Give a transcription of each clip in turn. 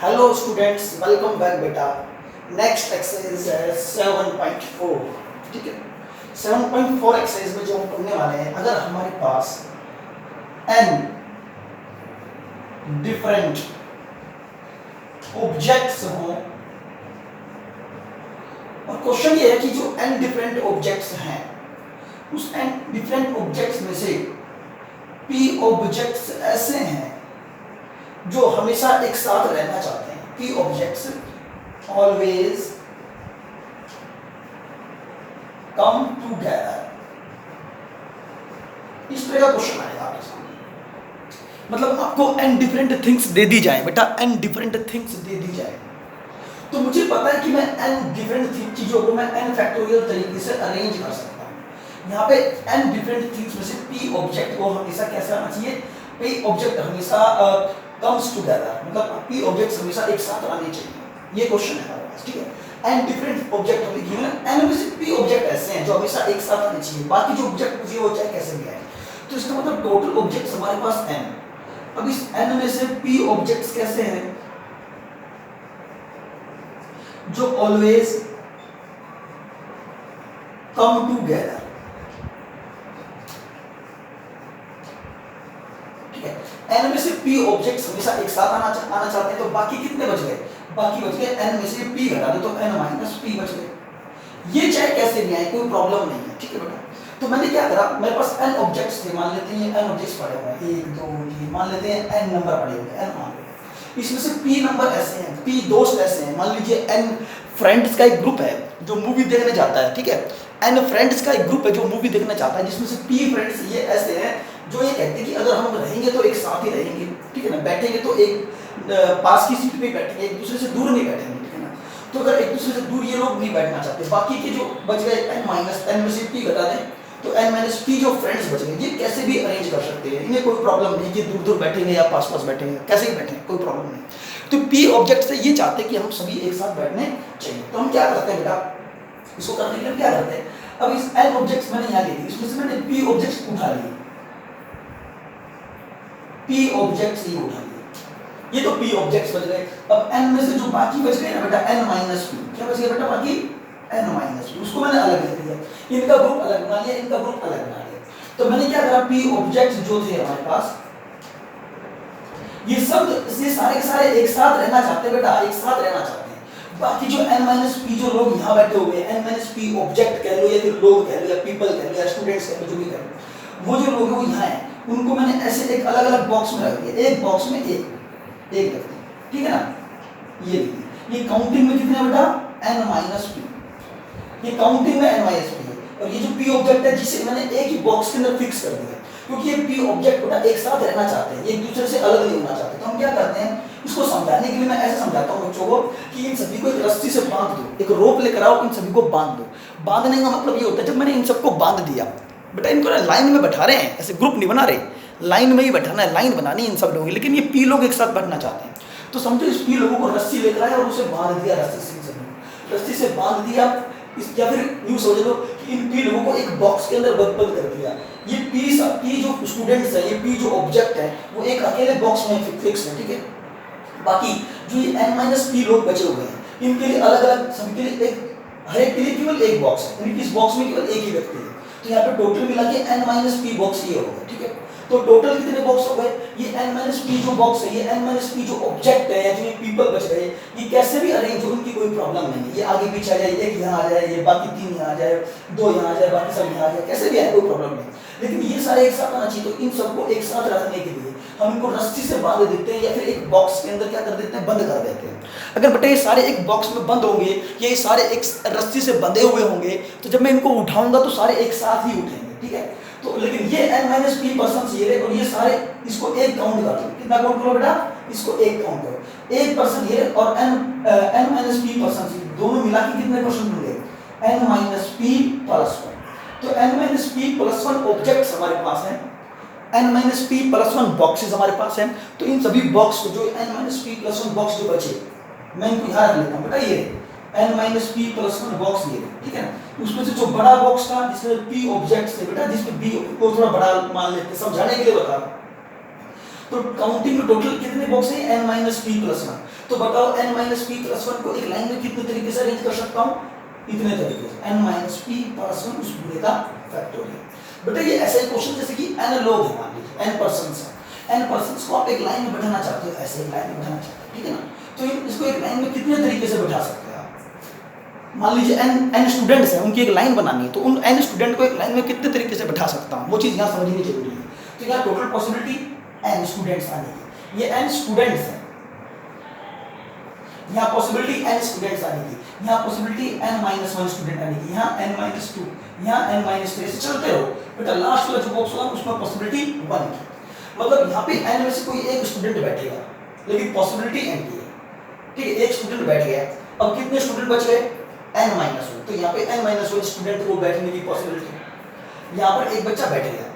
Hello students, welcome back बेटा। Next exercise है 7.4। ठीक है, 7.4 एक्सरसाइज में जो हम पढ़ने वाले हैं, अगर हमारे पास n डिफरेंट ऑब्जेक्ट्स हों और क्वेश्चन ये है कि जो n डिफरेंट ऑब्जेक्ट्स हैं उस n डिफरेंट ऑब्जेक्ट्स में से p ऑब्जेक्ट्स ऐसे हैं जो हमेशा एक साथ रहना चाहते हैं। p objects always come together. इस तरह का क्वेश्चन आएगा आपके सामने। मतलब आपको n डिफरेंट थिंग्स दे दी जाए बेटा, n डिफरेंट थिंग्स दे दी जाए तो मुझे पता है कि मैं n डिफरेंट चीजों को मैं n फैक्टोरियल तरीके से अरेंज कर सकता हूँ। यहाँ पे n डिफरेंट थिंग्स में से p ऑब्जेक्ट को हमेशा कैसे आना चाहिए? p ऑब्जेक्ट हमेशा कम्स टुगेदर, मतलब p ऑब्जेक्ट्स हमेशा एक साथ आने चाहिए। ये क्वेश्चन है हमारे पास। ठीक है, n डिफरेंट ऑब्जेक्ट हमें गिवन है, n में से p ऑब्जेक्ट ऐसे हैं जो हमेशा एक साथ आने चाहिए, बाकी जो ऑब्जेक्ट मुझे वो चाहे कैसे भी आए। तो इसका मतलब टोटल ऑब्जेक्ट्स हमारे पास n। अब इस n में से p ऑब्जेक्ट्स कैसे हैं? जो ऑलवेज कम टुगेदर। ठीक है, n में से p ऑब्जेक्ट्स हमेशा एक साथ आना चाहते हैं, तो बाकी कितने बच गए? बाकी बच गए n में से p घटा दो तो n माइनस p बच गए। ये चाहे कैसे भी आए कोई प्रॉब्लम नहीं है। ठीक है बेटा, तो मैंने क्या करा, मेरे पास n ऑब्जेक्ट्स थे, मान लेते हैं n ऑब्जेक्ट्स पड़े हुए हैं, 1 2 3, मान लेते हैं n नंबर पड़े हुए हैं, n मान लेते हैं। इसमें से p नंबर ऐसे हैं, p दोस्त ऐसे हैं, मान लीजिए n फ्रेंड्स का एक ग्रुप है जो मूवी देखने जाता है। ठीक है, n फ्रेंड्स का एक ग्रुप है जो मूवी देखना चाहता है, जिसमें से p फ्रेंड्स ये ऐसे हैं जो ये कहते हैं कि अगर हम रहेंगे तो एक साथ ही रहेंगे। ठीक है ना, बैठेंगे तो एक पास की सीट पे बैठेंगे, एक दूसरे से दूर नहीं बैठेंगे। ठीक है ना, तो अगर एक दूसरे से दूर ये लोग नहीं बैठना चाहते, बाकी के जो बच गए n माइनस n में से p घटा दें तो n माइनस p जो फ्रेंड्स बच गए, ये कैसे भी अरेंज कर सकते हैं, इन्हें कोई प्रॉब्लम नहीं कि दूर दूर बैठेंगे या पास पास बैठेंगे, कैसे भी बैठेंगे कोई प्रॉब्लम नहीं। तो p ऑब्जेक्ट से ये चाहते हैं कि हम सभी एक साथ बैठने चाहिए। तो हम क्या करते हैं बेटा, इसको करने के लिए क्या करते हैं, अब इस n ऑब्जेक्ट्स मैंने यहाँ ले ली, इसमें से मैंने p ऑब्जेक्ट्स उठा लिए, p ऑब्जेक्ट्स ये उठा लिए, ये तो p ऑब्जेक्ट्स बच गए। अब n में से जो बाकी बच गए ना बेटा, n माइनस p, क्या बच गया बेटा बाकी? n माइनस p, उसको मैंने अलग ले लिया, इनका ग्रुप अलग बना लिया, इनका ग्रुप अलग बना लिया। तो मैंने क्या करा, p ऑब्जेक्ट्स जो थे हमारे पास, ये सब ये सारे के सारे एक साथ रहना चाहते हैं बेटा, एक साथ रहना चाहते हैं। बाकी जो n माइनस p जो लोग यहाँ बैठे हुए हैं, n माइनस p ऑब्जेक्ट कह लो या फिर लोग कह लो या पीपल कह लो या स्टूडेंट्स कह लो, जो भी कह लो, वो जो लोग हैं वो यहाँ हैं, उनको मैंने ऐसे एक अलग अलग बॉक्स में रख दिया, एक बॉक्स में एक रख दिया। ठीक है ना, ये काउंटिंग में कितने बेटा? n माइनस p, ये काउंटिंग में n माइनस p है। और ये जो p ऑब्जेक्ट है जिसे मैंने एक ही बॉक्स के अंदर फिक्स कर दिया, क्योंकि ये p ऑब्जेक्ट बेटा एक साथ रहना चाहते हैं, एक दूसरे से अलग नहीं होना चाहते। तो हम क्या करते हैं, इसको समझाने के लिए मैं ऐसे समझाता हूँ बच्चों को कि इन सभी को एक रस्सी से बांध दो, एक रोप लेकर आओ, इन सभी को बांध दो। बांधने का मतलब ये होता है, जब मैंने इन सबको बांध दिया बेटा, इनको लाइन में बैठा रहे हैं, ऐसे ग्रुप नहीं बना रहे, लाइन में ही बैठाना है, लाइन बनानी इन सब लोगों की, लेकिन ये p लोग एक साथ बैठना चाहते हैं। तो समझो इस p लोगों को रस्सी लेकर आए और उसे बांध दिया, रस्सी से बांध दिया, या फिर यूं समझ लो कि इन p लोगों को एक बॉक्स के अंदर बंद कर दिया। ये p जो स्टूडेंट्स है, ये p जो ऑब्जेक्ट है, वो एक अकेले बॉक्स में फिक्स है। ठीक है, बाकी जो ये n माइनस p लोग बचे हुए हैं, इनके लिए अलग अलग, सभी के लिए एक, हर एक के लिए केवल एक बॉक्स है, यानी कि इस बॉक्स में केवल एक ही व्यक्ति है। तो यहाँ पे टोटल मिला के n माइनस p बॉक्स ये होगा। ठीक है, तो टोटल कितने बॉक्स हो गए? ये n माइनस p जो बॉक्स है, ये n माइनस p जो ऑब्जेक्ट है या जो ये पीपल बच गए, ये कैसे भी अरेंज हो, उनकी कोई प्रॉब्लम नहीं है। ये आगे पीछे आ जाए, एक यहाँ आ जाए, ये बाकी 3 यहाँ आ जाए, 2 यहाँ आ जाए, बाकी सब यहाँ आ जाए, कैसे भी आए कोई प्रॉब्लम नहीं। लेकिन ये सारे एक साथ आना चाहिए, तो इन सबको एक साथ रखने के लिए हम इनको रस्सी से बांध देते हैं या फिर एक बॉक्स के अंदर क्या कर देते हैं, बंद कर देते हैं। अगर बेटा ये सारे एक बॉक्स में बंद होंगे या ये सारे एक रस्सी से बंधे हुए होंगे, तो जब मैं इनको उठाऊंगा तो सारे एक साथ ही उठेंगे। ठीक है, तो लेकिन ये n माइनस p पर्सन ये रहे और ये सारे, इसको एक काउंट कर लो, कितना काउंट करो बेटा, इसको एक काउंट करो, एक पर्सन ये और n माइनस p पर्सन दोनों मिला के कितने पर्सन होंगे? n minus p plus 1। तो n minus p plus 1 objects हमारे पास हैं, n minus p plus 1 boxes हमारे पास हैं। तो इन सभी बॉक्स को, जो n minus p plus 1 box जो बचे, मैं इनको यहाँ रख लेता हूँ बेटा, ये n minus p plus 1 box ये, ठीक है ना। उसमें से जो बड़ा बॉक्स था जिसमें p ऑब्जेक्ट्स थे बेटा, जिसमें b को थोड़ा बड़ा मान लेते, समझाने के लिए बता रहा हूँ। तो काउंटिंग में टोटल कितने बॉक्स हैं, n minus P plus one. तो बताओ n minus P plus one को एक लाइन में कितने तरीके से अरेंज कर सकता हूँ, इतने तरीके से, n minus P plus one उस पूरे का फैक्टोरियल। बेटा ये ऐसा ही क्वेश्चन जैसे कि n लोग हैं, मान लीजिए n पर्सन्स है, n पर्सन्स को आप एक लाइन में बैठाना चाहते हो, ऐसे एक लाइन में बैठाना चाहते हो, ठीक है ना। तो इसको एक लाइन में कितने तरीके से बैठा सकते हैं आप। मान लीजिए n स्टूडेंट्स हैं, उनकी एक लाइन बनानी है, तो उन n स्टूडेंट को एक लाइन में कितने तरीके से बैठा सकता हूँ, वो चीज़ यहाँ समझनी जरूरी है। तो यहाँ टोटल पॉसिबिलिटी n स्टूडेंट्स आने की, ये n स्टूडेंट्स हैं, यहाँ पॉसिबिलिटी n स्टूडेंट्स आने की, यहाँ possibility n minus one student आने की, यहाँ n माइनस टू, यहाँ n माइनस थ्री, चलते रहो बेटा। लास्ट वाला जो बॉक्स होगा उसमें पॉसिबिलिटी वन की, मतलब यहाँ पे n में से कोई एक स्टूडेंट बैठेगा, लेकिन पॉसिबिलिटी n की है, ठीक है। एक स्टूडेंट बैठ गया, अब कितने स्टूडेंट बच गए, n माइनस वन, तो यहाँ पे n माइनस वन स्टूडेंट को बैठने की पॉसिबिलिटी। यहाँ पर एक बच्चा बैठ गया,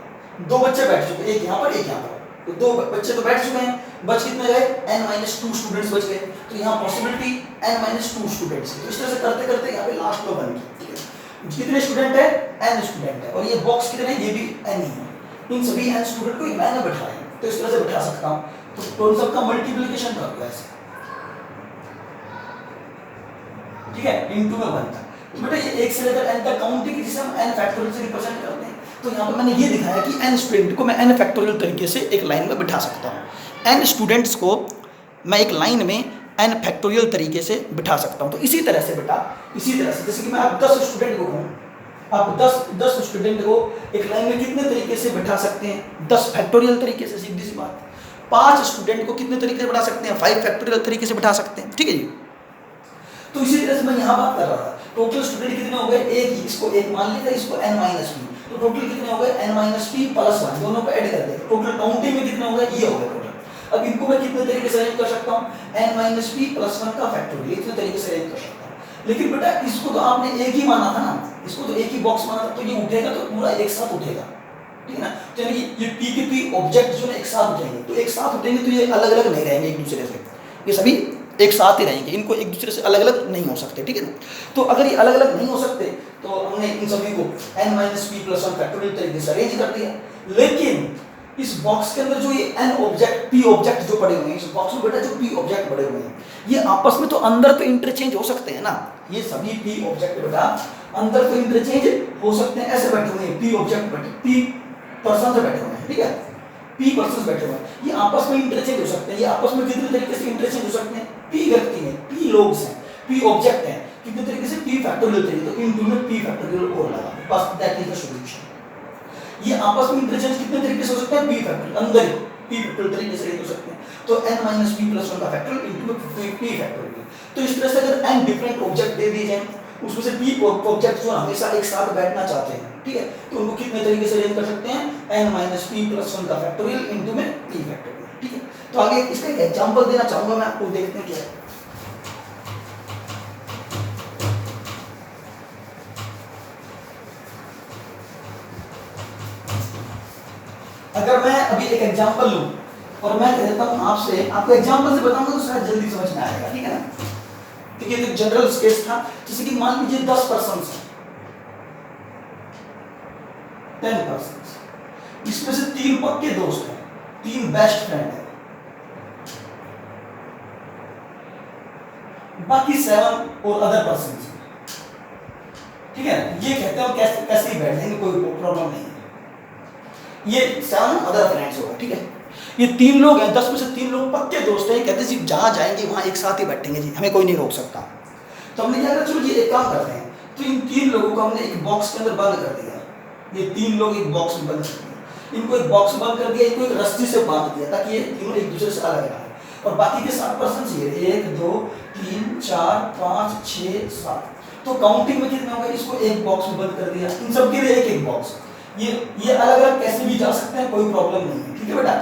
दो बच्चे बैठ चुके, एक यहाँ पर एक यहाँ पर, तो दो बच्चे तो बैठ चुके हैं, बच कितने गए, n माइनस टू स्टूडेंट्स बच गए, तो यहाँ possibility n minus two students. तो इस तरह से करते करते यहाँ पे लास्ट में बन गई, ठीक है। कितने स्टूडेंट है, n स्टूडेंट है, और ये बॉक्स कितने, ये भी n ही है। इन सभी n स्टूडेंट को एक लाइन में बैठाएं, तो इस तरह से बैठा सकता हूँ, तो इन सबका मल्टीप्लिकेशन कर दो ऐसे, ठीक है, इनटू में बनता है। तो बेटा ये एक से लेकर n तक काउंटिंग जिसे हम n फैक्टोरियल से रिप्रेजेंट करते हैं। तो यहाँ पे मैंने ये दिखाया कि n स्टूडेंट को मैं n फैक्टोरियल तरीके से एक लाइन में बिठा सकता हूँ, n स्टूडेंट्स को मैं एक लाइन में n फैक्टोरियल तरीके से बिठा सकता हूँ। तो इसी तरह से बेटा, इसी तरह से जैसे कि मैं आप 10 स्टूडेंट को कहूँ, आप 10 स्टूडेंट को एक लाइन में कितने तरीके से बिठा सकते हैं, 10 फैक्टोरियल तरीके से, सीधी सी बात। 5 स्टूडेंट को कितने तरीके से बिठा सकते हैं, 5 फैक्टोरियल तरीके से बिठा सकते हैं, ठीक है जी। तो इसी तरह से मैं यहाँ बात कर रहा था, टोटल स्टूडेंट कितने हो गए, एक ही, इसको एक मान लिया, इसको n माइनस पी, तो टोटल कितने हो गए, n minus P plus one, दोनों को ऐड कर दे, टोटल काउंटिंग में कितने हो गए, ये हो गए टोटल। अब इनको मैं कितने तरीके से अरेंज कर सकता हूँ, n minus P plus one का फैक्टोरियल, इतने तरीके से अरेंज कर सकता हूँ। लेकिन बेटा इसको तो आपने एक ही माना था ना, इसको तो एक ही बॉक्स माना था, तो ये उठेगा तो पूरा एक साथ उठेगा, ठीक है ना। तो यानी ये पी के पी ऑब्जेक्ट जो है एक साथ उठेंगे, तो एक साथ उठेंगे तो ये अलग अलग नहीं रहेंगे एक दूसरे से, ये सभी एक साथ ही रहेंगे, इनको एक दूसरे से अलग अलग नहीं हो सकते, ठीक है ना। तो अगर ये अलग अलग नहीं हो सकते तो हमने इन सभी को n minus P plus one factorial तरीके से अरेंज कर दिया। लेकिन इस बॉक्स के अंदर जो ये n ऑब्जेक्ट p ऑब्जेक्ट जो पड़े हुए हैं, इस बॉक्स में बेटा जो p ऑब्जेक्ट पड़े हुए हैं, ये आपस में तो अंदर तो इंटरचेंज हो सकते हैं ना, ये सभी p ऑब्जेक्ट बेटा अंदर तो इंटरचेंज हो सकते हैं, ऐसे बैठे हुए हैं p ऑब्जेक्ट बैठे, p पर्सन बैठे हुए हैं, ठीक है, p पर्सन बैठे हुए हैं, ये आपस में इंटरचेंज हो सकते हैं। ये आपस में कितने तरीके से इंटरचेंज हो सकते हैं, p व्यक्ति हैं, p लोग हैं, p ऑब्जेक्ट हैं, कितने तरीके से, p फैक्टोरियल तरीके, तो इनटू में p फैक्टोरियल और लगा, बस दैट इज द सॉल्यूशन। ये आपस में इंटरचेंज कितने तरीके से हो सकते हैं, p फैक्टोरियल अंदर ही p फैक्टोरियल तरीके से हो सकते हैं, तो n minus p plus one का फैक्टोरियल इनटू में p फैक्टोरियल। तो इस तरह से अगर n डिफरेंट ऑब्जेक्ट दे दिए जाए, उसमें से p ऑब्जेक्ट जो हमेशा एक साथ बैठना चाहते हैं, ठीक है, तो उनको कितने तरीके से अरेंज कर सकते हैं, n minus p plus one का फैक्टोरियल इनटू में p फैक्टोरियल, ठीक है। तो आगे इसका एक एग्जांपल देना चाहूंगा मैं आपको, देखते हैं क्या है। अगर मैं अभी एक एग्जांपल लूं और मैं कहता हूं आपसे, आपको एग्जांपल से बताऊंगा तो शायद जल्दी समझ में आएगा, ठीक है ना। तो ये एक जनरल केस था, जैसे कि मान लीजिए 10 पर्सन्स हैं, 10 पर्सन्स, इसमें से 3 पक्के दोस्त हैं, 3 बेस्ट फ्रेंड हैं, बाकी 7 और अदर पर्सन्स, ठीक है। ये कहते हैं कैसे कैसे ही बैठ जाएंगे, कोई प्रॉब्लम नहीं है, ये 7 अदर फ्रेंड्स होगा, ठीक है। ये 3 लोग हैं, 10 में से 3 लोग पक्के दोस्त हैं, कहते हैं जी जहाँ जाएंगे वहाँ एक साथ ही बैठेंगे जी, हमें कोई नहीं रोक सकता। तो हमने क्या करा, चलो ये एक काम करते हैं, तो इन 3 लोगों को हमने एक बॉक्स के अंदर बंद कर दिया, ये 3 लोग एक बॉक्स में बंद कर दिया, इनको एक बॉक्स बंद कर दिया, इनको एक रस्सी से बांध दिया ताकि ये तीनों एक दूसरे से अलग रहे, और बाकी के 7 पर्सन ये 1 2 3 4 5 6 7, तो काउंटिंग में कितने हो गए, इसको एक बॉक्स में बंद कर दिया, इन सब के लिए एक एक बॉक्स, ये अलग अलग कैसे भी जा सकते हैं, कोई प्रॉब्लम नहीं है, ठीक है बेटा,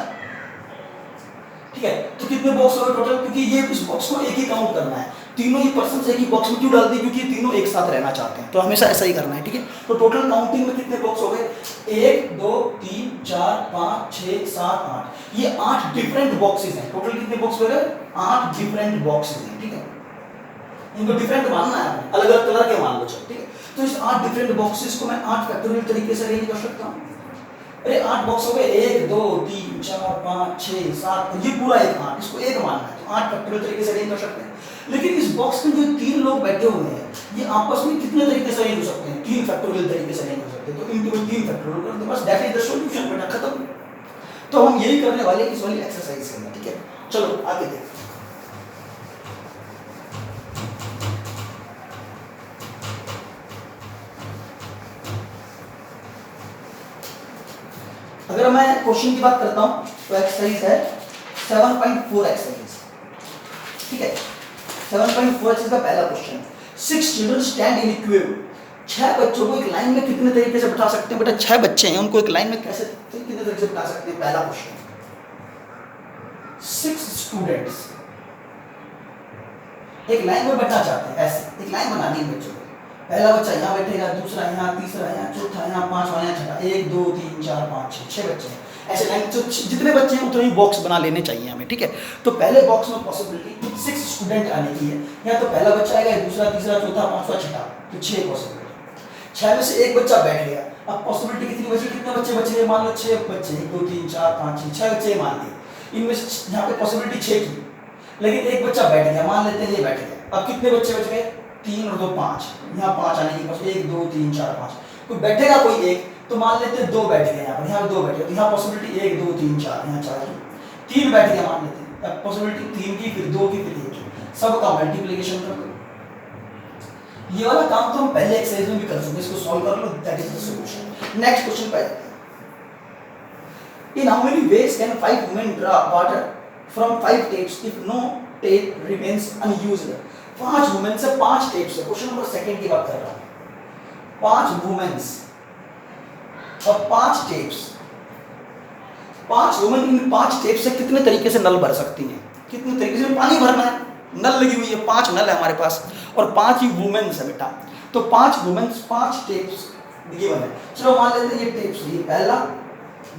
ठीक है। तो कितने बॉक्स हो गए टोटल, क्योंकि ये इस बॉक्स को एक ही काउंट करना है, तीनों ही पर्सन एक ही बॉक्स में क्यों डाल दिए, क्योंकि तीनों एक साथ रहना चाहते हैं, तो हमेशा ऐसा ही करना है, ठीक है। तो टोटल काउंटिंग में कितने बॉक्स हो गए, 1 2 3 4 5 6 7 8, ये 8 डिफरेंट बॉक्सेस हैं, टोटल कितने बॉक्स हो गए, 8 डिफरेंट बॉक्सेस हैं, ठीक है। इनको डिफरेंट मानना है, अलग अलग कलर के मान लो, ठीक है। तो इस 8 डिफरेंट बॉक्सेस को मैं 8 फैक्टोरियल तरीके से अरेंज कर सकता हूँ, अरे 8 बॉक्स हो गए, 1 2 3 4 5 6 7, ये पूरा एक 8, इसको एक मानना है तो 8 फैक्टोरियल तरीके से अरेंज कर सकते हैं। लेकिन इस बॉक्स में जो 3 लोग बैठे हुए हैं ये आपस में कितने तरीके से अरेंज हो सकते हैं? 3 फैक्टोरियल तरीके से अरेंज हो सकते हैं। तो इनके 3 फैक्टोरियल कर दो, बस दैट इज द सॉल्यूशन, बेटा खत्म। तो हम यही करने वाले इस वाली एक्सरसाइज के अंदर, ठीक है। चलो आगे देखते हैं। अगर मैं क्वेश्चन की बात करता हूं तो एक्सरसाइज है 7.4 एक्सरसाइज, ठीक है। 7.4 एक्सरसाइज का पहला question, 6 children stand in Q. 6 बच्चों को एक लाइन में कितने तरीके से बिठा सकते हैं? बेटा 6 बच्चे हैं, उनको एक लाइन में कैसे कितने तरीके से बिठा सकते हैं? पहला क्वेश्चन, 6 स्टूडेंट्स एक लाइन में बैठना चाहते हैं, ऐसे एक लाइन बनानी है बच्चों को। पहला बच्चा यहाँ बैठेगा, दूसरा यहाँ, तीसरा यहाँ, चौथा यहाँ, पांचवा यहाँ, छठा, 1 2 3 4 5 6 बच्चे हैं ऐसे लाइन। तो जितने बच्चे हैं उतने ही बॉक्स बना लेने चाहिए हमें, ठीक है। तो पहले बॉक्स में पॉसिबिलिटी 6 स्टूडेंट आने की है, या तो पहला बच्चा आएगा, दूसरा, तीसरा, चौथा, पांचवा, छठा, तो 6 पॉसिबिलिटी। 6 में से एक बच्चा बैठ गया, अब पॉसिबिलिटी कितनी बची? कितने बच्चे बचे? मान लो 6 बच्चे, 1 2 3 4 5 6 बच्चे मान लिए। इनमें से यहाँ पे पॉसिबिलिटी 6 की, लेकिन एक बच्चा बैठ गया, मान लेते हैं ये बैठ गया। अब कितने बच्चे बच गए? 3 और 2 5, यहाँ 5 आने की बस 1 2 3 4 5। कोई बैठेगा कोई एक, तो मान लेते हैं 2 बैठ गए यहाँ पर, यहाँ 2 बैठ गए, तो यहाँ पॉसिबिलिटी 1 2 3 4, यहाँ 4 की। 3 बैठ गया मान लेते हैं, अब पॉसिबिलिटी 3 की, फिर 2 की, फिर 1 की, सबका मल्टीप्लिकेशन कर दो। ये वाला काम तो हम पहले एक्सरसाइज में भी कर सकते हैं, इसको सॉल्व कर लो, that is the solution. Next question पे आते हैं। In how many ways can 5 women draw water from 5 taps if no tap remains unused? 5 women से 5 टेप्स है, क्वेश्चन नंबर 2 की बात कर रहा हूं। 5 वुमेन्स और 5 टेप्स, 5 वुमेन इन 5 टेप से कितने तरीके से नल भर सकती हैं? कितने तरीके से पानी भरना है? नल लगी हुई है, 5 नल है हमारे पास और 5 ही वुमेन्स है बेटा। तो 5 वुमेन्स 5 टेप्स गिवन है। चलो मान लेते हैं ये टेप्स, ये पहला,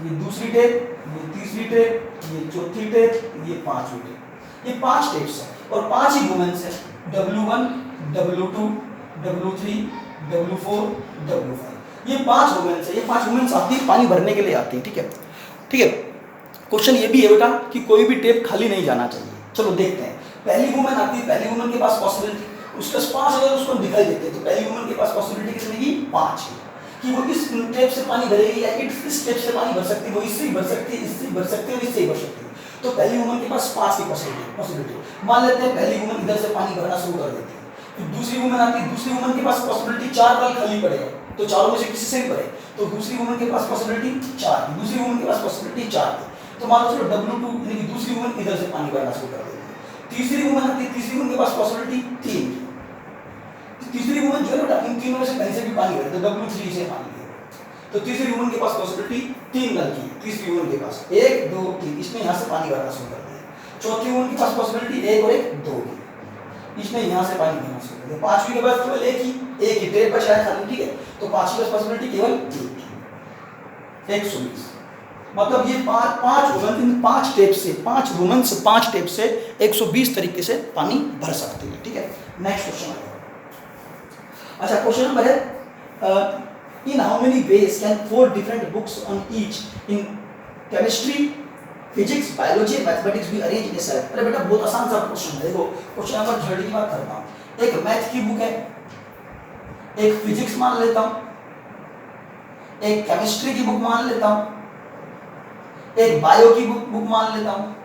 ये दूसरी टेप, ये तीसरी टेप, ये चौथी टेप, ये 5वीं टेप। ये 5 टेप्स है और 5 ही वुमेन्स है, W1 W2 W3 W4 W5। ये 5 वुमेन्स है, ये 5 वुमेन्स आती है पानी भरने के लिए आती है, ठीक है। ठीक है, क्वेश्चन ये भी है बेटा कि कोई भी टेप खाली नहीं जाना चाहिए। चलो देखते हैं, पहली वुमेन आती है, पहली वुमेन के पास पॉसिबिलिटी उसके पास 5 अगर उसको दिखाई देते हैं, तो पहली वुमेन के पास पॉसिबिलिटी कितनी की? 5 है कि वो इस टेप से पानी भरेगी या इस टेप से पानी भर सकती है, वो इससे ही भर सकती है, इससे ही भर सकती है और इससे ही भर सकती है। तो पहली वुमन के पास 5 की पॉसिबिलिटी। मान लेते हैं पहली वुमन इधर से पानी भरना शुरू कर देती है, फिर दूसरी वुमन आती है, दूसरी वुमन के पास पॉसिबिलिटी 4 नल खाली पड़े हैं, तो चारों में से किसी से भी भरे, तो दूसरी वुमन के पास पॉसिबिलिटी 4 की, दूसरी वुमन के पास पॉसिबिलिटी 4 की। तो मान लो चलो W2 यानी कि दूसरी वुमन इधर से पानी भरना शुरू कर देती है। तीसरी वुमन आती है, तीसरी वुमन के पास पॉसिबिलिटी 3 की, तो तीसरी वुमन जो है बेटा इन तीनों में से कहीं से भी पानी भरे, तो W3 से पानी भरे, तो तीसरी वुमन के पास पॉसिबिलिटी 3 नल की, तीसरी वुमन के पास 1 2 3, इसने यहाँ से पानी भरना शुरू कर दिया। चौथी वुमन के पास पॉसिबिलिटी 1 और 1 2 की, इसने यहाँ से पानी भरना शुरू कर दिया। पांचवी के पास केवल एक ही टेप बचा है खाली, ठीक है, तो पांचवी के पास पॉसिबिलिटी केवल 120। मतलब ये 5 वुमन इन 5 टेप से, 5 वुमन से 5 टेप से 120 तरीके से पानी भर सकती है, ठीक है। नेक्स्ट क्वेश्चन आ गया। अच्छा, क्वेश्चन नंबर है in how many ways can 4 different books on each in chemistry, physics, biology and mathematics be arranged in a set? अरे बेटा बहुत आसान सा क्वेश्चन है। देखो क्वेश्चन नंबर 30 की बात करता हूँ। एक मैथ की बुक है, एक फिजिक्स मान लेता हूँ, एक केमिस्ट्री की बुक मान लेता हूँ, एक बायो की बुक मान लेता हूँ,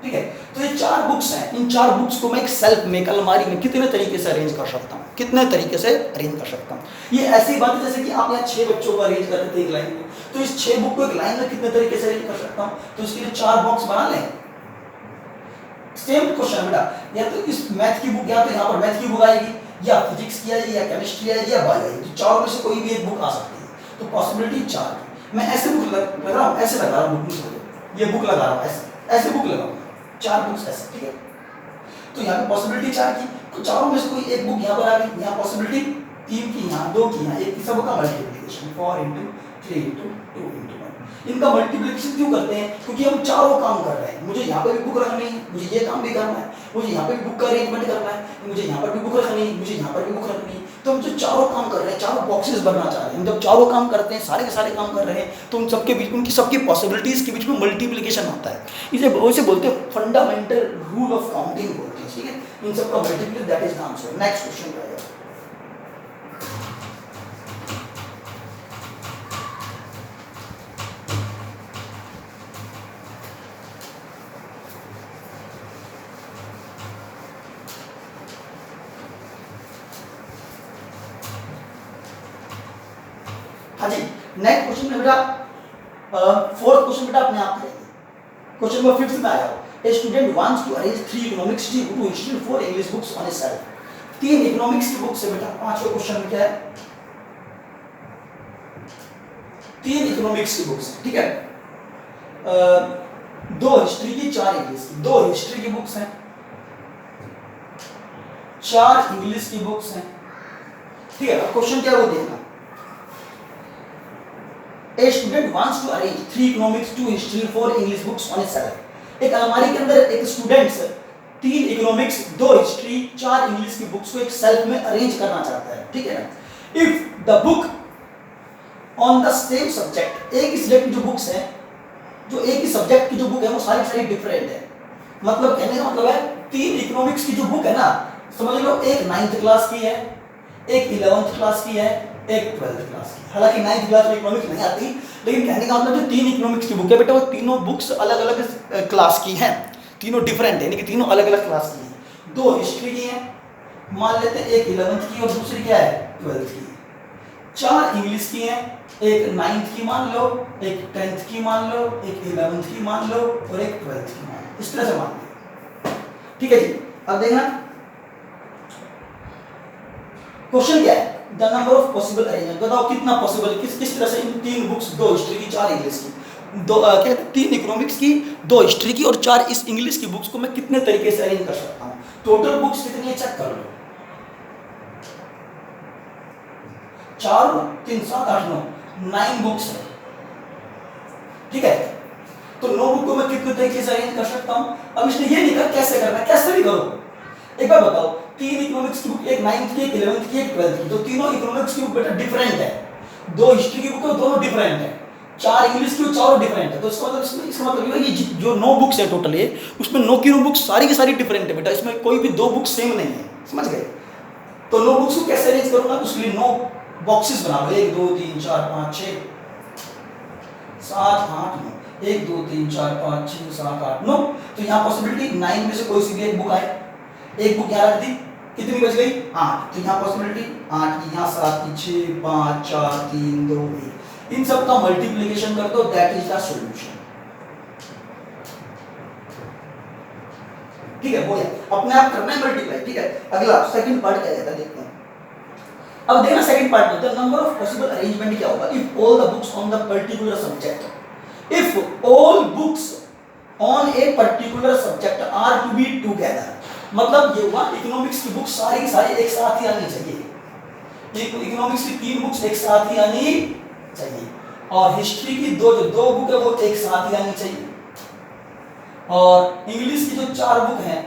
ठीक है। तो ये 4 बुक्स हैं, इन 4 बुक्स को मैं एक सेल्फ में एक अलमारी में कितने तरीके से अरेंज कर सकता हूँ? कितने तरीके से अरेंज कर सकता हूँ? ये ऐसी बात है जैसे कि आप यहाँ 6 बच्चों को अरेंज कर रहे थे एक लाइन में, तो इस 6 बुक को एक लाइन में कितने तरीके से अरेंज कर सकता हूँ? तो इसके लिए 4 बॉक्स बना लें। सेम क्वेश्चन बेटा, या तो इस मैथ की बुक, या तो यहाँ पर मैथ की बुक आएगी, या फिजिक्स की आएगी, या केमिस्ट्री आएगी, या बायो आएगी, तो 4 में से कोई भी एक बुक आ सकती है। तो पॉसिबिलिटी 4 की। मैं ऐसे बुक लगा रहा हूँ, ऐसे लगा रहा हूँ बुक, ये बुक लगा रहा हूँ, ऐसे बुक लगाऊंगा, 4 बुक्स ऐसे, ठीक है। तो यहाँ पे पॉसिबिलिटी 4 की, तो चारों में से कोई एक बुक यहाँ पर आ गई, यहाँ पॉसिबिलिटी 3 की, यहाँ 2 की, यहाँ 1 की, सबका मल्टीप्लिकेशन 4 × 3 × 2 × 1, इनका मल्टीप्लिकेशन क्यों करते हैं? क्योंकि हम चारों काम कर रहे हैं। मुझे यहाँ पे भी बुक रखनी है, मुझे ये काम भी करना है, मुझे यहाँ पे भी बुक का अरेंजमेंट करना है, मुझे यहाँ पर भी बुक रखनी है, मुझे यहाँ पर भी बुक रखनी है। तो हम जो चारों काम कर रहे हैं, चारों बॉक्सेस भरना चाह रहे हैं, हम जब चारों काम करते हैं, सारे के सारे काम कर रहे हैं, तो उन सबके बीच, उनकी सबकी पॉसिबिलिटीज के बीच में मल्टीप्लिकेशन होता है। इसे बोलते हैं फंडामेंटल रूल ऑफ काउंटिंग बोलते हैं, ठीक है। इन सबका multiplication, that is the answer. Next question रहेगा। हाँ जी, नेक्स्ट क्वेश्चन में बेटा फोर्थ क्वेश्चन बेटा अपने आप करेंगे। क्वेश्चन नंबर 5 में आया, a student wants to arrange 3 economics, 2 history, 4 English books on a shelf. 3 economics की बुक्स है बेटा। पांचवें क्वेश्चन में क्या है? 3 इकोनॉमिक्स की बुक्स, ठीक है। 2 हिस्ट्री की, 4 इंग्लिश की। 2 हिस्ट्री की बुक्स हैं, 4 इंग्लिश की बुक्स हैं, ठीक है। अब क्वेश्चन क्या है वो देखना। A student wants to arrange 3 economics, 2 history, 4 English books on a shelf। एक अलमारी के अंदर एक स्टूडेंट 3 इकोनॉमिक्स, 2 हिस्ट्री, 4 इंग्लिश की बुक्स को एक शेल्फ में अरेंज करना चाहता है, ठीक है ना। If the book on the same subject, एक ही सब्जेक्ट की जो बुक्स है, जो एक ही सब्जेक्ट की जो बुक है वो सारी डिफरेंट है। मतलब कहने का मतलब है 3 इकोनॉमिक्स की जो बुक है ना, समझ लो एक 9th क्लास की है, एक 11th क्लास की है, एक 12th क्लास की। हालांकि 9th क्लास में इकोनॉमिक्स नहीं आती, लेकिन कहने का मतलब जो 3 इकोनॉमिक्स की बुक है बेटा, वो तीनों बुक्स अलग अलग क्लास की हैं, तीनों डिफरेंट है, यानी कि तीनों अलग अलग क्लास की हैं। 2 हिस्ट्री की हैं, मान लेते हैं एक 11th की और दूसरी क्या है 12th की। 4 इंग्लिश की हैं, एक 9th की मान लो, एक 10th की मान लो, एक 11th की मान लो और एक 12th की मान लो, इस तरह से मान लो, ठीक है जी। अब देखना क्वेश्चन क्या है, the number of possible arrangement. बताओ कितना पॉसिबल, किस तरह से इन 3 बुक्स, 2 हिस्ट्री की, 4 इंग्लिश की, 3 इकोनॉमिक्स की, 2 हिस्ट्री की और 4 इस इंग्लिश की बुक्स को मैं कितने तरीके से अरेंज कर सकता हूँ। टोटल बुक्स कितनी है चेक कर लो। 4 3 7 8 9 बुक्स है, ठीक है। तो 9 बुक को मैं कितने तरीके से अरेंज कर सकता हूँ। अब इसने ये नहीं कहा कैसे करना है, कैसे भी करो। एक बार बताओ, 3 इकोनॉमिक्स की बुक, एक 9th की, एक 11th की, एक 12th की, तो तीनों इकोनॉमिक्स की बुक बेटा डिफरेंट है। 2 हिस्ट्री की बुक है, दोनों डिफरेंट है। 4 इंग्लिश की, चारों डिफरेंट है। तो इसका मतलब इसका मतलब ये है कि जो 9 बुक्स है टोटल ये, उसमें 9 की 9 बुक्स सारी की सारी डिफरेंट है बेटा, इसमें कोई भी 2 बुक्स सेम नहीं है, समझ गए। तो 9 बुक्स को कैसे अरेंज करूंगा, उसके लिए 9 बॉक्सेस बना लो। 1 2 3 4 5 6 7 8 9, 1 2 3 4 5 6 7 8 9। तो यहाँ पॉसिबिलिटी 9 में से कोई सी भी एक बुक आए, एक बुक यहाँ रख दी, कितनी बच गई 8। तो यहाँ पॉसिबिलिटी 8 की, यहाँ 7 की, 6 5 4 3 2 1, इन सब का मल्टीप्लिकेशन कर दो, दैट इज द सॉल्यूशन, ठीक है। हो गया, अपने आप करना है मल्टीप्लाई, ठीक है। अगला सेकंड पार्ट क्या रहता है देखते हैं। अब देखना सेकंड पार्ट में the number of possible arrangement क्या होगा if all the books on the particular subject, if all books on a particular subject are to be together. मतलब ये हुआ इकोनॉमिक्स की बुक सारी की सारी एक साथ ही आनी चाहिए, इकोनॉमिक्स की 3 बुक्स एक साथ ही आनी चाहिए, और हिस्ट्री की जो 2 बुक है वो एक साथ ही आनी चाहिए, और इंग्लिश की जो 4 बुक हैं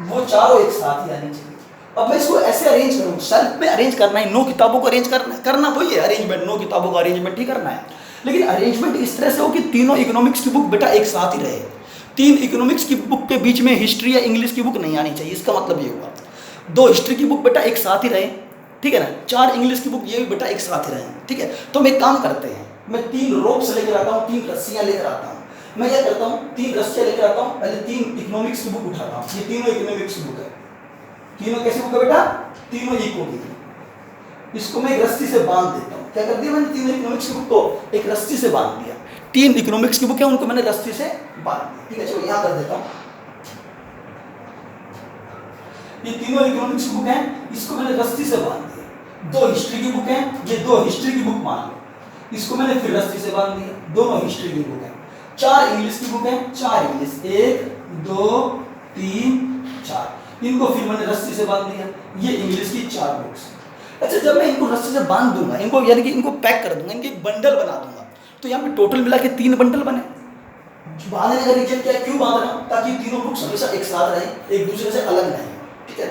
वो चारों एक साथ ही आनी चाहिए। अब मैं इसको ऐसे अरेंज करूँ, शेल्फ में अरेंज करना है, 9 किताबों को अरेंज करना वही है अरेंजमेंट, 9 किताबों का अरेंजमेंट ही करना है, लेकिन अरेंजमेंट इस तरह से हो कि तीनों इकोनॉमिक्स की बुक बेटा एक साथ ही रहे। 3 इकोनॉमिक्स की बुक के बीच में हिस्ट्री या इंग्लिश की बुक नहीं आनी चाहिए, इसका मतलब ये हुआ। 2 हिस्ट्री की बुक बेटा एक साथ ही रहे, ठीक है ना। 4 इंग्लिश की बुक ये भी बेटा एक साथ ही रहे, ठीक है। तो हम एक काम करते हैं, मैं 3 रोप्स लेकर आता हूँ, 3 रस्सियाँ लेकर आता हूँ। मैं क्या करता हूँ, 3 रस्सियाँ लेकर आता हूँ, पहले 3 इकोनॉमिक्स की बुक उठाता हूँ, ये तीनों इकोनॉमिक्स की बुक है, तीनों कैसी बुक है बेटा, तीनों इको की। इसको मैं एक रस्सी से बांध देता हूँ। क्या कर दिया मैंने, तीनों इकोनॉमिक्स की बुक को एक रस्सी से बांध दिया। 3 इकोनॉमिक्स की बुक है, उनको मैंने रस्सी से बांध दिया, ठीक है। चलो यहाँ कर देता हूँ, ये तीनों इकोनॉमिक्स की बुक है, इसको मैंने रस्सी से बांध दिया। 2 हिस्ट्री की बुक है, ये 2 हिस्ट्री की बुक मान लो, इसको मैंने फिर रस्सी से बांध दिया, दोनों हिस्ट्री की बुक है। 4 इंग्लिश की बुक है, 4 इंग्लिश, 1 2 3 4, इनको फिर मैंने रस्सी से बांध दिया, ये इंग्लिश की 4 बुक्स। अच्छा, जब मैं इनको रस्सी से बांध दूंगा, इनको यानी कि इनको पैक कर दूंगा, इनके एक बंडल बना दूंगा, तो यहाँ पे टोटल मिला के 3 बंडल बने। बांधने का रीजन क्या है, क्यों बांध रहा हूँ, ताकि तीनों बुक्स हमेशा एक साथ रहें, एक दूसरे से अलग नहीं, ठीक है।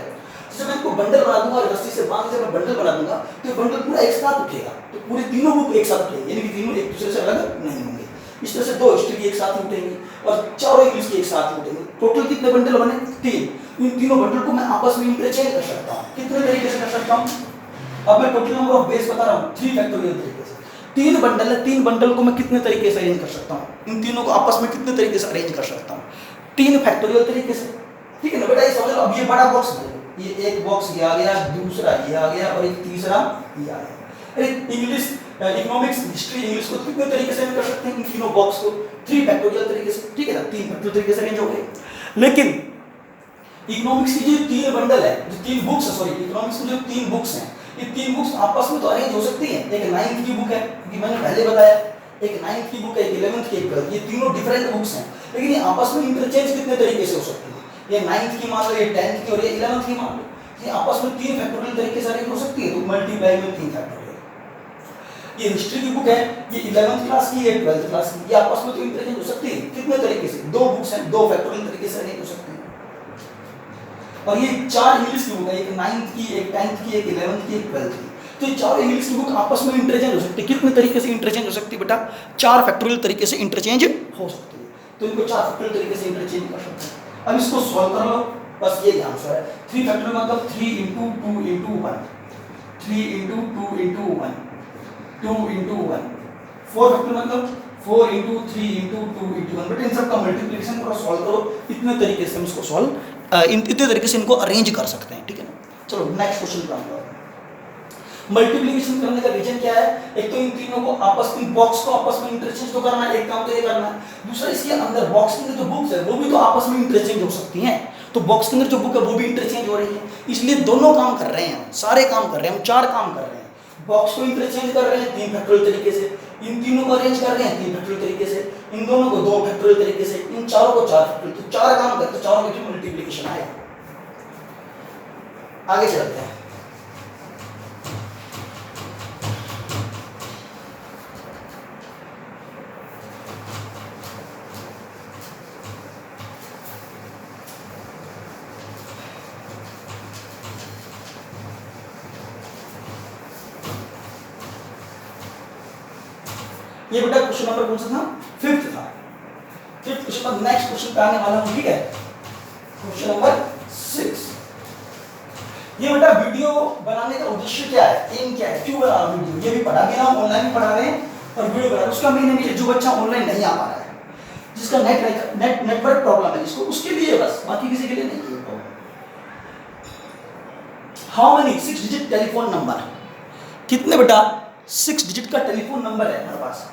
जैसे मैं इनको बंडल बना दूंगा, रस्सी से बांध के मैं बंडल बना दूंगा, तो बंडल पूरा एक साथ उठेगा, तो पूरे तीनों बुक एक साथ उठेंगे, यानी कि तीनों एक दूसरे से अलग नहीं होंगे। इस तरह से 2 हिस्ट्री की एक साथ ही उठेंगे और 4 इंग्लिश की एक साथ ही उठेंगे। टोटल कितने बंडल बने, 3। इन तीनों बंडल को मैं आपस में इंटरचेंज कर सकता हूँ। कितने तरीके से कर सकता हूँ, अब मैं टोटल नंबर ऑफ बेस बता रहा हूँ, 3 फैक्टोरियल तरीके से। 3 बंडल है, 3 बंडल को मैं कितने तरीके से अरेंज कर सकता हूँ, इन तीनों को आपस में कितने तरीके से अरेंज कर सकता हूँ, 3 फैक्टोरियल तरीके से, ठीक है ना बेटा। ये समझ लो। अब ये बड़ा बॉक्स है, ये एक बॉक्स ये आ गया, दूसरा ये आ गया और एक तीसरा ये आ गया। अरे इंग्लिश इकोनॉमिक्स हिस्ट्री इंग्लिश को कितने तरीके से कर सकते हैं, इन तीनों बॉक्स को 3 फैक्टोरियल तरीके से, ठीक है ना, 3 फैक्टोरियल तरीके से अरेंज हो गए। लेकिन इकोनॉमिक्स की जो 3 बंडल है, जो 3 बुक्स है, सॉरी इकोनॉमिक्स की जो 3 बुक्स हैं, ये 3 बुक्स आपस में तो अरेंज हो सकती हैं। एक 9th की बुक है, क्योंकि मैंने पहले बताया, एक 9th की बुक है, एक 11th की, एक 12th, ये तीनों डिफरेंट बुक्स हैं, लेकिन ये आपस में इंटरचेंज कितने तरीके से हो सकती है। ये 9th की मान लो, ये 10th की और ये 11th की मान लो, ये आपस में 3 फैक्टोरियल तरीके से अरेंज हो सकती है, तो मल्टीप्लाई में 3 फैक्टोरियल। ये हिस्ट्री की बुक है, ये 11th क्लास की, ये 12th क्लास की, ये आपस में तो इंटरचेंज हो सकती है कितने तरीके से, 2 बुक्स हैं, 2 फैक्टोरियल तरीके से अरेंज हो सकती है। और ये 4 इंग्लिश की बुक है, एक 9th की, एक 10th की, एक 11th की, एक 12th की, तो ये 4 इंग्लिश की बुक आपस में इंटरचेंज हो सकती है। कितने तरीके से इंटरचेंज हो सकती है बेटा, 4 फैक्टोरियल तरीके से इंटरचेंज हो सकती है, तो इनको 4 फैक्टोरियल तरीके से इंटरचेंज कर सकते हैं। अब इसको सॉल्व कर लो, बस ये आंसर है। 3 फैक्टोरियल मतलब 3 × 2 × 1, 3 × 2 × 1, 2 × 1, 4 फैक्टोरियल मतलब 4 × 3 × 2 × 1। बट इन सब का मल्टीप्लिकेशन पूरा सॉल्व करो, इतने तरीके से हम इसको सॉल्व इतने तरीके से इनको अरेंज कर सकते हैं, ठीक है ना। चलो नेक्स्ट क्वेश्चन पे आते हैं। मल्टीप्लिकेशन करने का रीजन क्या है, एक तो इन तीनों को आपस में, बॉक्स को आपस में इंटरचेंज तो करना है, एक काम तो ये करना है, दूसरा इसके अंदर बॉक्स के अंदर जो बुक्स है वो भी तो आपस में इंटरचेंज हो सकती हैं, तो बॉक्स के अंदर जो बुक है वो भी इंटरचेंज हो रही है, इसलिए दोनों काम कर रहे हैं, सारे काम कर रहे हैं, हम 4 काम कर रहे हैं। बॉक्स को इंटरचेंज कर रहे हैं 3 फैक्टोरियल तरीके से, इन तीनों को अरेंज कर रहे हैं 3 फैक्टोरियल तरीके से, इन दोनों को 2 फैक्टोरियल तरीके से, इन चारों को 4 फैक्टोरियल, तो 4 काम करते, चारों में मल्टीप्लिकेशन आएगा। आगे चलते हैं। ये बेटा क्वेश्चन नंबर कौन सा था, 5th था। 5th क्वेश्चन का नेक्स्ट क्वेश्चन पे आने वाला हूं, ठीक है। Question number 6। ये बेटा वीडियो बनाने का उद्देश्य क्या है, एम क्या है, क्यों बना रहा हूं वीडियो, ये भी पढ़ा भी ना, ऑनलाइन भी पढ़ा रहे हैं और वीडियो बना रहे हैं। उसका मीनिंग है जो बच्चा ऑनलाइन नहीं आ पा रहा है, जिसका नेटवर्क प्रॉब्लम है, इसको उसके लिए बस, बाकी किसी के लिए नहीं है। How many 6 digit telephone number, कितने बेटा 6 डिजिट का टेलीफोन नंबर है हमारे पास,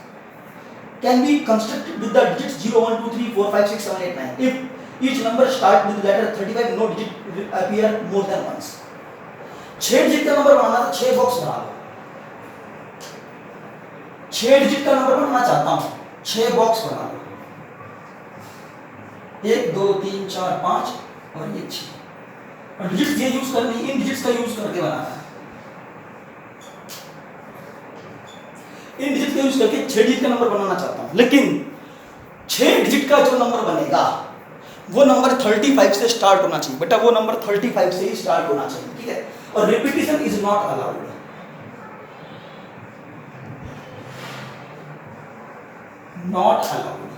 can be constructed with the digits 0, 1, 2, 3, 4, 5, 6, 7, 8, 9. If each number start with letter 35, no digit will appear more than once. 6 digit का नंबर बनाना था, 6 बॉक्स बना लो। 6 डिजिट का number बनाना चाहता हूं, 6 बॉक्स बना लो, 1, 2, 3, 4, 5 और ये 6, और डिजिट्स ये यूज करनी, इन डिजिट्स का यूज करके बनाना है। इन डिजिट का यूज करके 6 डिजिट का नंबर बनाना चाहता हूं, लेकिन 6 डिजिट का जो नंबर बनेगा वो नंबर 35 से स्टार्ट होना चाहिए बेटा, वो नंबर 35 से ही स्टार्ट होना चाहिए, ठीक है। और repetition is not allowed, not allowed.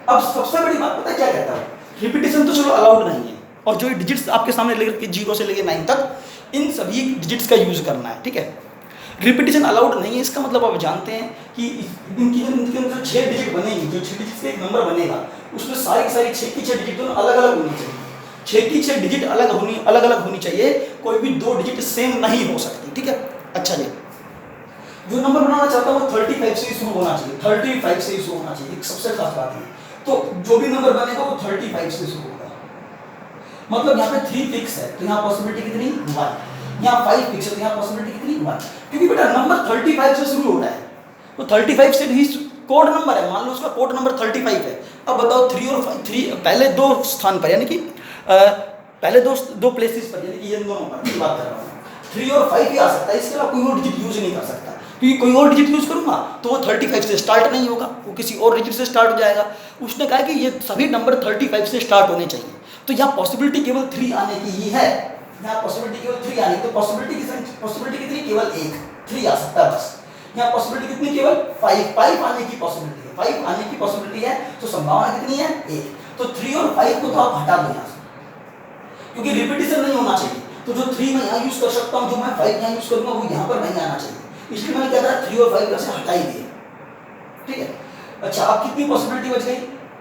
अब सबसे बड़ी बात पता है क्या कहता है, रिपीटिशन तो चलो अलाउड नहीं है, और जो डिजिट्स आपके सामने लेकर 0 से लेकर 9 तक, इन सभी डिजिट्स का यूज करना है, ठीक है। रिपीटिशन अलाउड नहीं है, इसका मतलब आप जानते हैं कि इनके अंदर 6 डिजिट बनेगी, जो 6 डिजिट से एक नंबर बनेगा उसमें सारी 6 की 6 डिजिट दोनों अलग अलग होनी चाहिए, 6 की 6 डिजिट अलग अलग होनी चाहिए, कोई भी 2 डिजिट सेम नहीं हो सकती, ठीक है। अच्छा जी, जो नंबर बनाना चाहता हूँ 35 से शुरू होना चाहिए, 35 से शुरू होना चाहिए, एक सबसे खास बात है। तो जो भी नंबर बनेगा वो 35 से शुरू होगा, मतलब यहाँ पे 3 फिक्स है, तो यहाँ पॉसिबिलिटी कितनी 1, यहाँ 5 फिक्स है, तो यहाँ पॉसिबिलिटी कितनी 1, क्योंकि बेटा नंबर 35 से शुरू हो रहा है, तो 35 से ही कोड नंबर है, मान लो उसका कोड नंबर 35 है। अब बताओ 3 और 5, 3 पहले 2 स्थान पर, यानी कि पहले दो प्लेसेस पर, यानी कि ये दोनों पर बात कर रहा हूँ, 3 और 5 ही आ सकता है, इसके अलावा कोई और डिजिट यूज नहीं कर सकता, क्योंकि कोई और डिजिट यूज़ करूँगा तो वो 35 से स्टार्ट नहीं होगा, वो किसी और डिजिट से स्टार्ट हो जाएगा। उसने कहा कि ये सभी नंबर 35 से स्टार्ट होने चाहिए। तो यहाँ पॉसिबिलिटी केवल 3 आने की ही है, यहाँ पॉसिबिलिटी केवल 3 आने की, तो पॉसिबिलिटी कितनी, केवल 1, 3 आ सकता है बस। यहाँ पॉसिबिलिटी कितनी, केवल 5 आने की पॉसिबिलिटी है, 5 आने की पॉसिबिलिटी है, तो संभावना कितनी है, 1। तो 3 और 5 को तो आप हटा दो यहाँ से, क्योंकि रिपीटिशन नहीं होना चाहिए। तो जो 3 मैं यहाँ यूज कर सकता हूँ, जो मैं 5 यहाँ यूज करूंगा वो यहाँ पर नहीं आना चाहिए, इसलिए मैंने क्या करा, 3 और 5 यहाँ से हटा ही दिए। ठीक है, अच्छा अब कितनी पॉसिबिलिटी बच गई,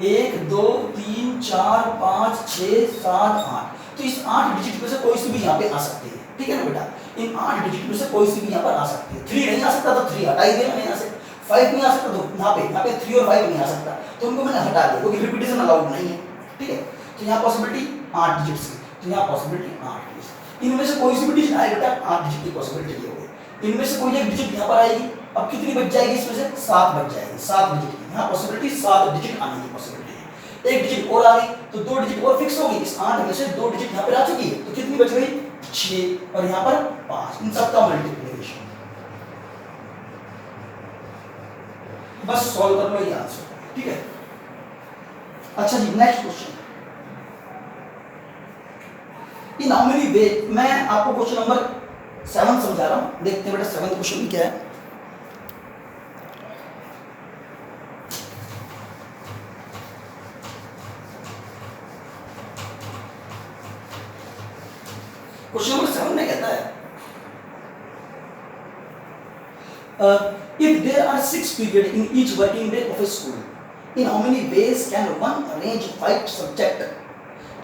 1 2 3 4 5 6 7 8। तो इस 8 डिजिट में से कोई सी भी यहाँ पे आ सकती है। ठीक है ना बेटा, इन 8 डिजिट में से कोई सी भी यहाँ पर आ सकती है। 3 नहीं आ सकता तो 3 हटा ही दिया मैंने यहाँ से, 5 नहीं आ सकता तो यहाँ पे 3 और 5 नहीं आ सकता, तो उनको मैंने हटा दिया क्योंकि रिपीटिशन अलाउड नहीं है। ठीक है, तो यहाँ पॉसिबिलिटी 8 डिजिट की, तो यहाँ पॉसिबिलिटी 8 डिजिट, इनमें से कोई सी भी डिजिट आए बेटा, 8 डिजिट की पॉसिबिलिटी हो गई। इनमें से कोई एक डिजिट यहाँ पर आएगी, अब कितनी बच जाएगी, इसमें से 7 बच जाएगी, 7 डिजिट की यहाँ पॉसिबिलिटी, 7 डिजिट आने की पॉसिबिलिटी है। एक डिजिट और आ गई तो 2 डिजिट और फिक्स होगी, इस 8 में से 2 डिजिट यहाँ पर आ चुकी है, तो कितनी बच गई, 6 और यहाँ पर 5, इन सबका मल्टीप्लिकेशन। बस सॉल्व कर लो ये आंसर। ठीक है, अच्छा जी next question, in how many way, मैं आपको क्वेश्चन नंबर 7 समझा रहा हूं, देखते हैं बेटा 7th क्वेश्चन क्या है। क्वेश्चन नंबर 7 में कहता है if there are 6 periods in each working day of a school, in how many ways can one arrange 5 subject?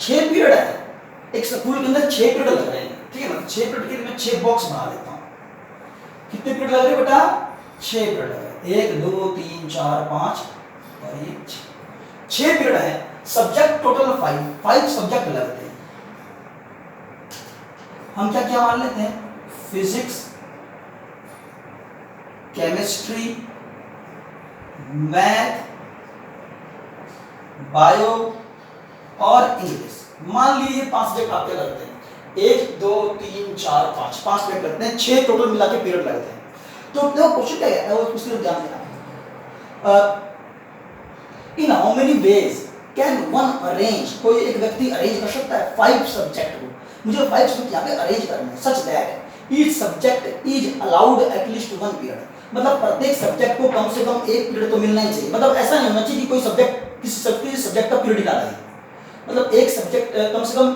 6 period है, एक स्कूल के अंदर 6 पीरियड लग रहे हैं। ठीक है ना, 6 पीरियड के लिए मैं 6 बॉक्स बना लेता हूँ। कितने पीरियड लग रहे हैं बेटा, 6 पीरियड लग रहे हैं, 1 2 3 4 5 और ये 6 पीरियड है, सब्जेक्ट टोटल 5 सब्जेक्ट लगते हैं। हम क्या क्या मान लेते हैं, फिजिक्स, केमिस्ट्री, मैथ, बायो और इंग्लिश, मान लीजिए 5 सब्जेक्ट आपके लगते हैं, 1 2 3 4 5 सब्जेक्ट लगते हैं, 6 टोटल मिला के पीरियड लगते हैं। तो क्वेश्चन क्या है, वो उसके लिए ध्यान देना, इन how many ways can one arrange, कोई एक व्यक्ति अरेंज कर सकता है 5 सब्जेक्ट को, मुझे 5 सब्जेक्ट यहाँ पे अरेंज करने हैं, such that each subject is allowed at least 1 period, मतलब प्रत्येक सब्जेक्ट को कम से कम 1 पीरियड तो मिलना ही चाहिए। मतलब ऐसा नहीं होना चाहिए कि कोई सब्जेक्ट किसी सब्जेक्ट का पीरियड ना लगे, मतलब एक सब्जेक्ट कम से कम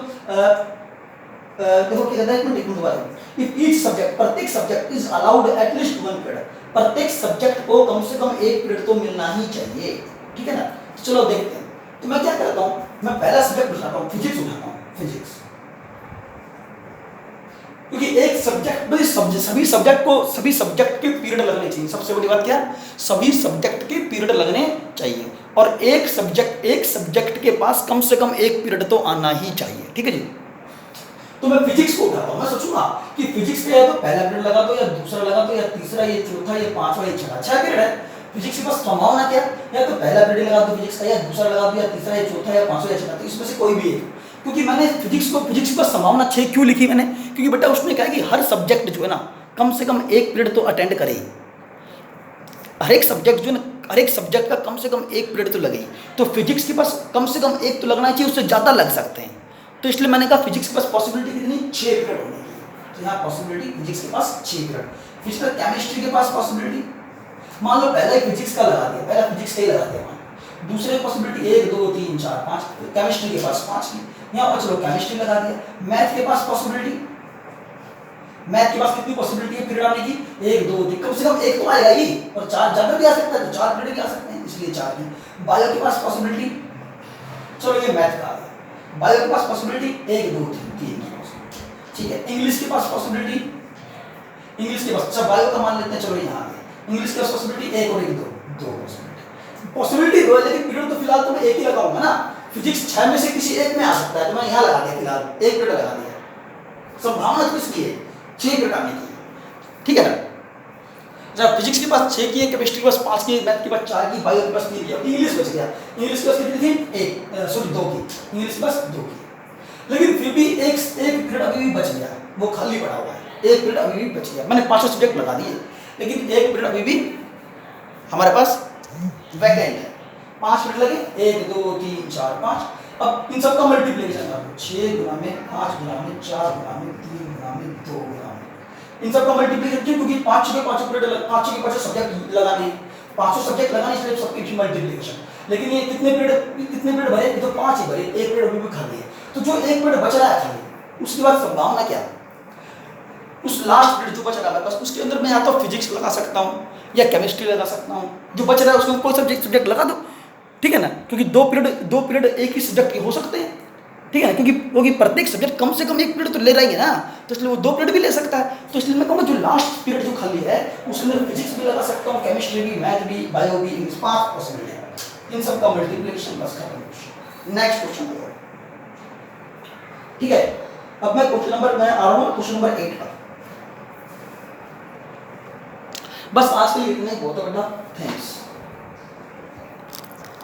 देखो क्या कहता है, एक मिनट दोबारा, इफ ईच सब्जेक्ट, प्रत्येक subject is allowed at least 1 period, प्रत्येक सब्जेक्ट को कम से कम 1 पीरियड तो मिलना ही चाहिए। ठीक है ना, चलो देखते हैं। तो मैं क्या करता हूँ, मैं पहला सब्जेक्ट उठाता हूँ, फिजिक्स उठाता हूँ, फिजिक्स, क्योंकि एक सब्जेक्ट, सभी सब्जेक्ट के पीरियड लगने चाहिए। सबसे बड़ी बात क्या, सभी सब्जेक्ट के पीरियड लगने चाहिए, और एक सब्जेक्ट के पास कम से कम 1 पीरियड तो आना ही चाहिए। ठीक है जी, तो मैं फिजिक्स को उठाता हूँ, मैं सोचूंगा कि फिजिक्स का या तो पहला पीरियड लगा दो, या दूसरा लगा दो, या तीसरा, ये चौथा, ये पांचवा, ये छठा, 6 पीरियड है। फिजिक्स के पास संभावना क्या, या तो पहला पीरियड लगा दो फिजिक्स का, या दूसरा लगा दो, या तीसरा, या चौथा, या पांचवा, या छठा, तो इसमें से कोई भी एक। क्योंकि मैंने फिजिक्स पर संभावना 6 क्यों लिखी मैंने, क्योंकि बेटा उसने कहा कि हर सब्जेक्ट जो है ना कम से कम 1 पीरियड तो अटेंड करे, हर एक सब्जेक्ट जो है ना, हर एक सब्जेक्ट का कम से कम 1 पीरियड तो लगे, तो फिजिक्स के पास कम से कम 1 तो लगना चाहिए, उससे ज़्यादा लग सकते हैं। तो इसलिए मैंने कहा फिजिक्स के पास पॉसिबिलिटी कितनी, 6 पीरियड होने की, तो यहाँ पॉसिबिलिटी फिजिक्स के पास 6 पीरियड। फिजिकल केमिस्ट्री के पास पॉसिबिलिटी, मान लो पहला ही फिजिक्स का लगा दिया, पहला फिजिक्स का ही लगा दिया, दूसरे पॉसिबिलिटी 1 2 3 4 5, केमिस्ट्री के पास 5 की, यहाँ पर चलो केमिस्ट्री लगा दिया। मैथ के पास पॉसिबिलिटी, मैथ के पास कितनी पॉसिबिलिटी है पीरियड आने की, 1 2 3, कम से कम 1 तो आएगा ही, और 4 ज्यादा भी आ सकता है, तो 4 पीरियड भी आ सकते हैं, इसलिए 4 की। बायो के पास पॉसिबिलिटी, चलो ये मैथ का आ गया, बायो के पास पॉसिबिलिटी 1 2 3 की, ठीक है। इंग्लिश के पास पॉसिबिलिटी, इंग्लिश के पास, अच्छा बायो का मान लेते हैं, चलो यहाँ आ गया, इंग्लिश के पास पॉसिबिलिटी 1 और 1 2 पॉसिबिलिटी दो है, लेकिन पीरियड तो फिलहाल तो मैं 1 ही लगाऊंगा ना, फिजिक्स 6 में से किसी एक में आ सकता है, तो मैं यहाँ लगा दिया फिलहाल 1 पीरियड लगा दिया, संभावना तो इसकी है 6 पीरियड आने की, ठीक है ना। अच्छा फिजिक्स के पास 6 की है, केमिस्ट्री के पास 5 की, मैथ के पास 4 की, बायो के पास 3 की, इंग्लिश बच गया, इंग्लिश के पास कितनी थी 2 की, इंग्लिश के पास 2 की, लेकिन फिर भी एक पीरियड अभी भी बच गया, वो खाली पड़ा हुआ है, 1 पीरियड अभी भी बच गया, मैंने 5 सब्जेक्ट लगा दिए, लेकिन एक पीरियड अभी भी हमारे पास वैकेंट है। 5 मिनट लगे, 1 2 3 4 5। अब इन सबका मल्टीप्लिकेशन कर लो, 6 गुना में 5 गुना में 4 गुना में 3 गुना में 2 गुना में, इन सबका मल्टीप्लिकेशन क्यों? क्योंकि 5 के 5 पीरियड 5 के 5 सब्जेक्ट लगाने हैं, 500 सब्जेक्ट लगाने, इसलिए सबकी मल्टीप्लिकेशन। लेकिन ये कितने पीरियड भरे? तो 5 ही भरे, एक पीरियड अभी भी खाली है। तो जो एक पीरियड बच रहा है खाली, उसके बाद संभावना क्या? उस लास्ट पीरियड जो बच रहा है बस उसके अंदर मैं या तो फिजिक्स लगा सकता हूँ या केमिस्ट्री लगा सकता हूँ, जो बच रहा है उसमें कोई सब्जेक्ट लगा दो, ठीक है ना? क्योंकि दो पीरियड एक ही सब्जेक्ट के हो सकते हैं, ठीक है ना? क्योंकि प्रत्येक सब्जेक्ट कम से कम एक पीरियड तो ले रहेंगे ना, तो इसलिए वो 2 पीरियड भी ले सकता है। तो इसलिए मैं कहूँगा जो लास्ट पीरियड जो खाली है उसके अंदर फिजिक्स भी लगा सकता हूँ, केमिस्ट्री भी, मैथ भी, बायो भी, इंग्लिश 5% है। इन सब का मल्टीप्लिकेशन बस खत्म। नेक्स्ट क्वेश्चन, ठीक है? अब मैं आ रहा हूँ क्वेश्चन नंबर 8 पर। बस आज के लिए इतना ही बहुत बड़ा। Thank you.